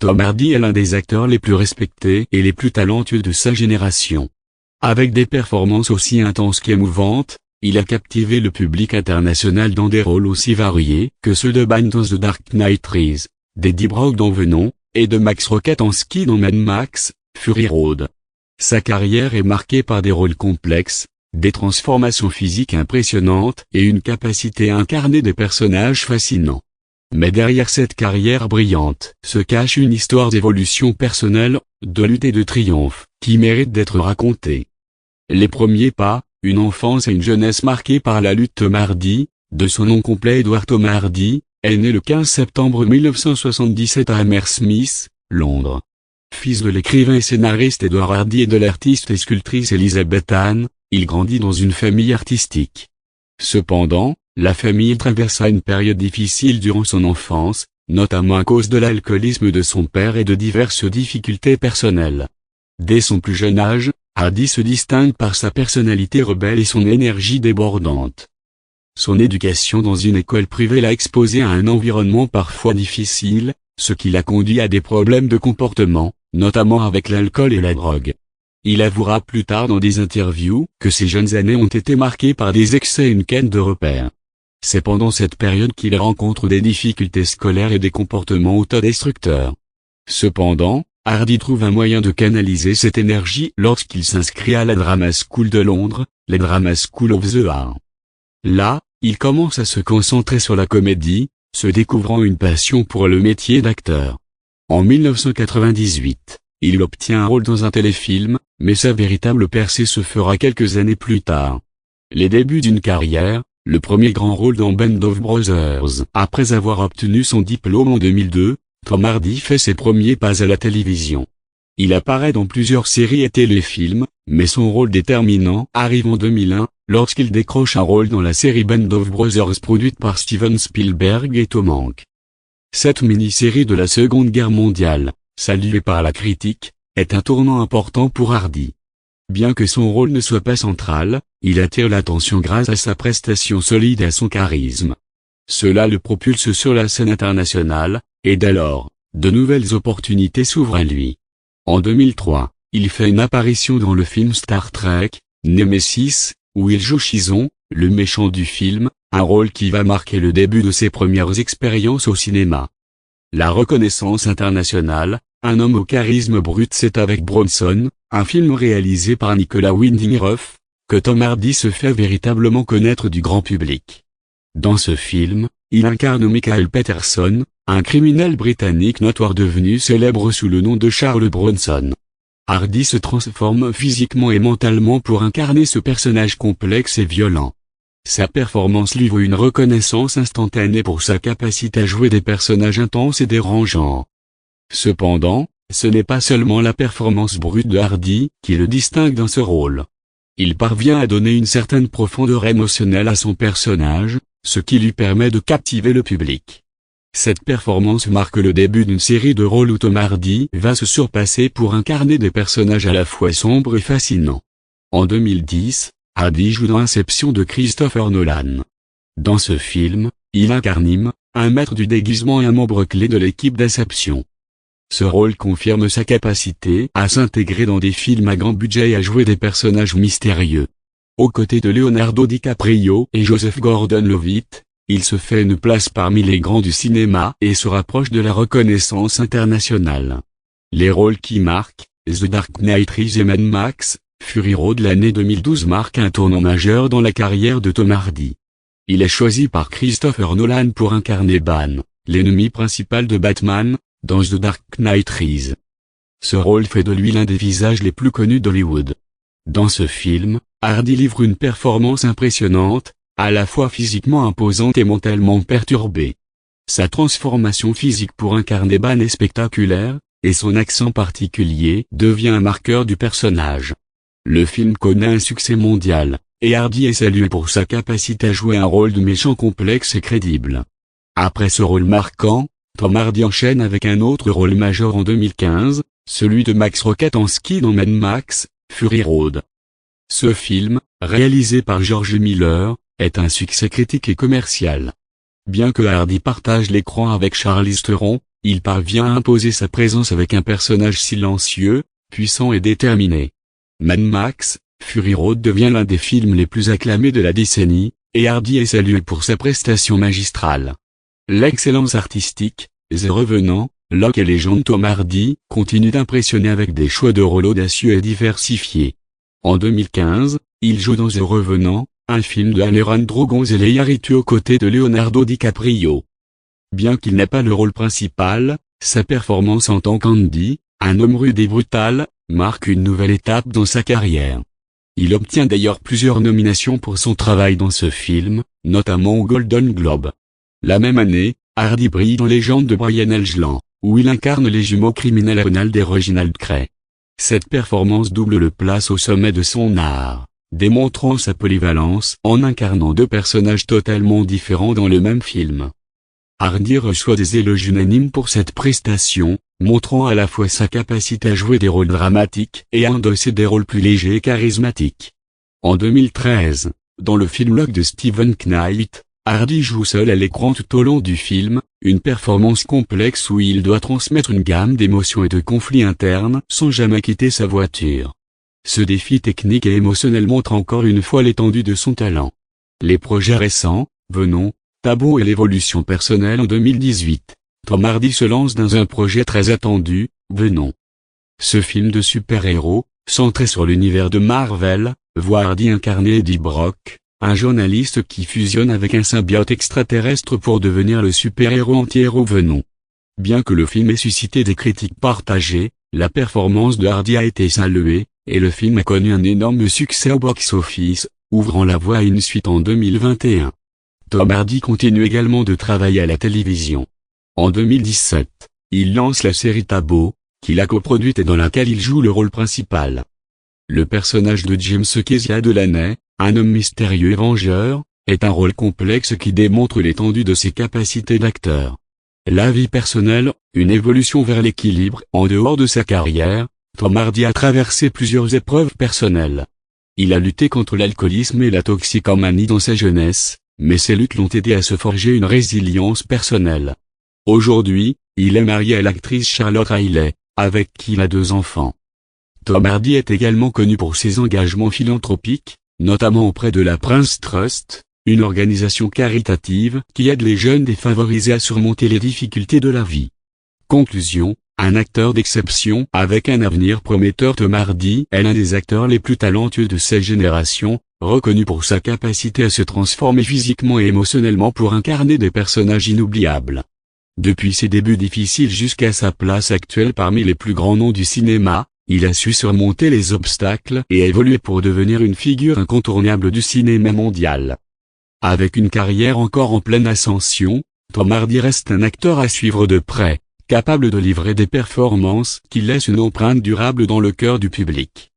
Tom Hardy est l'un des acteurs les plus respectés et les plus talentueux de sa génération. Avec des performances aussi intenses qu'émouvantes, il a captivé le public international dans des rôles aussi variés que ceux de Bane dans The Dark Knight Rises, d'Eddie Brock dans Venom, et de Max Rokatansky dans Mad Max, Fury Road. Sa carrière est marquée par des rôles complexes, des transformations physiques impressionnantes et une capacité à incarner des personnages fascinants. Mais derrière cette carrière brillante se cache une histoire d'évolution personnelle, de lutte et de triomphe, qui mérite d'être racontée. Les premiers pas, une enfance et une jeunesse marquées par la lutte. Tom Hardy, de son nom complet Edward Tom Hardy, est né le 15 septembre 1977 à Hammersmith, Londres. Fils de l'écrivain et scénariste Edward Hardy et de l'artiste et sculptrice Elizabeth Ann, il grandit dans une famille artistique. Cependant, la famille traversa une période difficile durant son enfance, notamment à cause de l'alcoolisme de son père et de diverses difficultés personnelles. Dès son plus jeune âge, Hardy se distingue par sa personnalité rebelle et son énergie débordante. Son éducation dans une école privée l'a exposé à un environnement parfois difficile, ce qui l'a conduit à des problèmes de comportement, notamment avec l'alcool et la drogue. Il avouera plus tard dans des interviews que ses jeunes années ont été marquées par des excès et une quête de repères. C'est pendant cette période qu'il rencontre des difficultés scolaires et des comportements autodestructeurs. Cependant, Hardy trouve un moyen de canaliser cette énergie lorsqu'il s'inscrit à la Drama School de Londres, les Drama School of the Art. Là, il commence à se concentrer sur la comédie, se découvrant une passion pour le métier d'acteur. En 1998, il obtient un rôle dans un téléfilm, mais sa véritable percée se fera quelques années plus tard. Les débuts d'une carrière, le premier grand rôle dans Band of Brothers. Après avoir obtenu son diplôme en 2002, Tom Hardy fait ses premiers pas à la télévision. Il apparaît dans plusieurs séries et téléfilms, mais son rôle déterminant arrive en 2001, lorsqu'il décroche un rôle dans la série Band of Brothers produite par Steven Spielberg et Tom Hanks. Cette mini-série de la Seconde Guerre mondiale, saluée par la critique, est un tournant important pour Hardy. Bien que son rôle ne soit pas central, il attire l'attention grâce à sa prestation solide et à son charisme. Cela le propulse sur la scène internationale, et dès lors, de nouvelles opportunités s'ouvrent à lui. En 2003, il fait une apparition dans le film Star Trek, Nemesis, où il joue Chizon, le méchant du film, un rôle qui va marquer le début de ses premières expériences au cinéma. La reconnaissance internationale, Un homme au charisme brut, c'est avec Bronson, un film réalisé par Nicolas Winding Refn, que Tom Hardy se fait véritablement connaître du grand public. Dans ce film, il incarne Michael Peterson, un criminel britannique notoire devenu célèbre sous le nom de Charles Bronson. Hardy se transforme physiquement et mentalement pour incarner ce personnage complexe et violent. Sa performance lui vaut une reconnaissance instantanée pour sa capacité à jouer des personnages intenses et dérangeants. Cependant, ce n'est pas seulement la performance brute de Hardy qui le distingue dans ce rôle. Il parvient à donner une certaine profondeur émotionnelle à son personnage, ce qui lui permet de captiver le public. Cette performance marque le début d'une série de rôles où Tom Hardy va se surpasser pour incarner des personnages à la fois sombres et fascinants. En 2010, Hardy joue dans Inception de Christopher Nolan. Dans ce film, il incarne Nîmes, un maître du déguisement et un membre clé de l'équipe d'Inception. Ce rôle confirme sa capacité à s'intégrer dans des films à grand budget et à jouer des personnages mystérieux. Aux côtés de Leonardo DiCaprio et Joseph Gordon-Levitt, il se fait une place parmi les grands du cinéma et se rapproche de la reconnaissance internationale. Les rôles qui marquent, The Dark Knight Rises et Mad Max, Fury Road. L'année 2012 marque un tournant majeur dans la carrière de Tom Hardy. Il est choisi par Christopher Nolan pour incarner Bane, l'ennemi principal de Batman, dans The Dark Knight Rises. Ce rôle fait de lui l'un des visages les plus connus d'Hollywood. Dans ce film, Hardy livre une performance impressionnante, à la fois physiquement imposante et mentalement perturbée. Sa transformation physique pour incarner Bane est spectaculaire, et son accent particulier devient un marqueur du personnage. Le film connaît un succès mondial, et Hardy est salué pour sa capacité à jouer un rôle de méchant complexe et crédible. Après ce rôle marquant, Tom Hardy enchaîne avec un autre rôle majeur en 2015, celui de Max Rokatansky dans Mad Max, Fury Road. Ce film, réalisé par George Miller, est un succès critique et commercial. Bien que Hardy partage l'écran avec Charlize Theron, il parvient à imposer sa présence avec un personnage silencieux, puissant et déterminé. Mad Max, Fury Road devient l'un des films les plus acclamés de la décennie, et Hardy est salué pour sa prestation magistrale. L'excellence artistique, The Revenant, Locke et légende Tom Hardy continue d'impressionner avec des choix de rôles audacieux et diversifiés. En 2015, il joue dans The Revenant, un film de Alejandro González Iñárritu aux côtés de Leonardo DiCaprio. Bien qu'il n'ait pas le rôle principal, sa performance en tant qu'Andy, un homme rude et brutal, marque une nouvelle étape dans sa carrière. Il obtient d'ailleurs plusieurs nominations pour son travail dans ce film, notamment au Golden Globe. La même année, Hardy brille dans Légende de Brian Helgeland, où il incarne les jumeaux criminels Ronald et Reginald Cray. Cette performance double le place au sommet de son art, démontrant sa polyvalence en incarnant deux personnages totalement différents dans le même film. Hardy reçoit des éloges unanimes pour cette prestation, montrant à la fois sa capacité à jouer des rôles dramatiques et à endosser des rôles plus légers et charismatiques. En 2013, dans le film Locke de Steven Knight, Hardy joue seul à l'écran tout au long du film, une performance complexe où il doit transmettre une gamme d'émotions et de conflits internes sans jamais quitter sa voiture. Ce défi technique et émotionnel montre encore une fois l'étendue de son talent. Les projets récents, Venom, Taboo et l'évolution personnelle en 2018. Tom Hardy se lance dans un projet très attendu, Venom. Ce film de super-héros, centré sur l'univers de Marvel, voit Hardy incarner Eddie Brock, un journaliste qui fusionne avec un symbiote extraterrestre pour devenir le super-héros anti-héros Venom. Bien que le film ait suscité des critiques partagées, la performance de Hardy a été saluée, et le film a connu un énorme succès au box-office, ouvrant la voie à une suite en 2021. Tom Hardy continue également de travailler à la télévision. En 2017, il lance la série Taboo, qu'il a coproduite et dans laquelle il joue le rôle principal. Le personnage de James Kezia Delaney, un homme mystérieux et vengeur, est un rôle complexe qui démontre l'étendue de ses capacités d'acteur. La vie personnelle, une évolution vers l'équilibre. En dehors de sa carrière, Tom Hardy a traversé plusieurs épreuves personnelles. Il a lutté contre l'alcoolisme et la toxicomanie dans sa jeunesse, mais ces luttes l'ont aidé à se forger une résilience personnelle. Aujourd'hui, il est marié à l'actrice Charlotte Riley, avec qui il a 2 enfants. Tom Hardy est également connu pour ses engagements philanthropiques, notamment auprès de la Prince Trust, une organisation caritative qui aide les jeunes défavorisés à surmonter les difficultés de la vie. Conclusion, un acteur d'exception avec un avenir prometteur. Tom Hardy est l'un des acteurs les plus talentueux de cette génération, reconnu pour sa capacité à se transformer physiquement et émotionnellement pour incarner des personnages inoubliables. Depuis ses débuts difficiles jusqu'à sa place actuelle parmi les plus grands noms du cinéma, il a su surmonter les obstacles et évoluer pour devenir une figure incontournable du cinéma mondial. Avec une carrière encore en pleine ascension, Tom Hardy reste un acteur à suivre de près, capable de livrer des performances qui laissent une empreinte durable dans le cœur du public.